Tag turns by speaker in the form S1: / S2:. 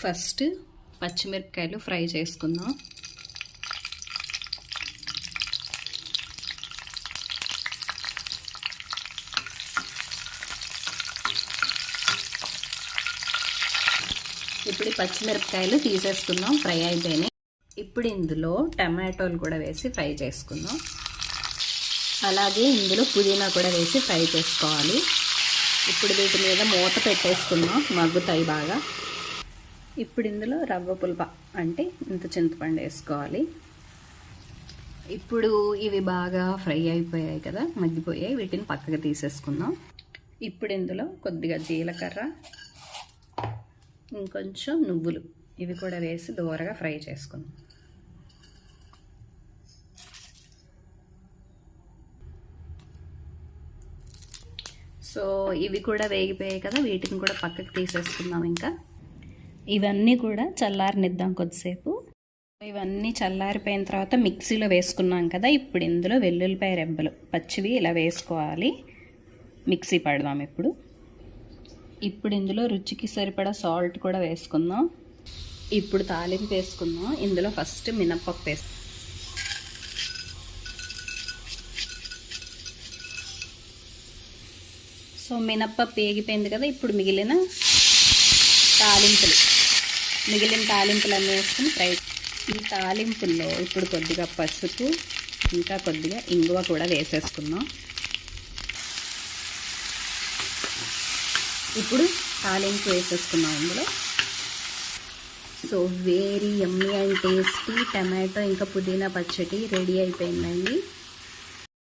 S1: First పచ్చిమిరపకాయలు fry చేసుకుందాం. ఇప్పుడు పచ్చిమిరపకాయలు తీసేసుకుందాం, ఫ్రై అయిపోయినాయి. ఇప్పుడు ఇందులో టమాటోలు కూడా వేసి ఫ్రై చేసుకుందాం. అలాగే ఇందులో పుదీనా కూడా వేసి ఫ్రై చేసుకోవాలి. ఇప్పుడు వీటి మీద మూత పెట్టేసుకుందాం, మగ్గుతాయి బాగా. ఇప్పుడు ఇందులో రవ్వ పుల్ప అంటే ఇంత చింతపండు వేసుకోవాలి. ఇప్పుడు ఇవి బాగా ఫ్రై అయిపోయాయి కదా, మగ్గిపోయాయి. వీటిని పక్కకు తీసేసుకుందాం. ఇప్పుడు ఇందులో కొద్దిగా జీలకర్ర, ఇంకొంచెం నువ్వులు, ఇవి కూడా వేసి దోరగా ఫ్రై చేసుకుందాం. సో ఇవి కూడా వేగిపోయాయి కదా, వీటిని కూడా పక్కకు తీసేసుకుందాం. ఇంకా ఇవన్నీ కూడా చల్లారనిద్దాం కొద్దిసేపు. ఇవన్నీ చల్లారిపోయిన తర్వాత మిక్సీలో వేసుకున్నాం కదా, ఇప్పుడు ఇందులో వెల్లుల్లిపాయ రెబ్బలు పచ్చివి ఇలా వేసుకోవాలి. మిక్సీ పడదాం. ఇప్పుడు ఇందులో రుచికి సరిపడా సాల్ట్ కూడా వేసుకుందాం. ఇప్పుడు తాలింపు వేసుకుందాం. ఇందులో ఫస్ట్ మినప్పప్పు వేసుకుందాం. సో మినప్పప్పు వేగిపోయింది కదా, ఇప్పుడు మిగిలిన తాలింపులన్నీ వేసుకుని ఫ్రై. ఈ తాలింపుల్లో ఇప్పుడు కొద్దిగా పసుపు, ఇంకా కొద్దిగా ఇంగువ కూడా వేసేసుకుందాం. ఇప్పుడు తాలింపు వేసేసుకున్నాం ఇందులో. So very yummy and tasty tomato ఇంకా పుదీనా పచ్చడి రెడీ అయిపోయిందండి.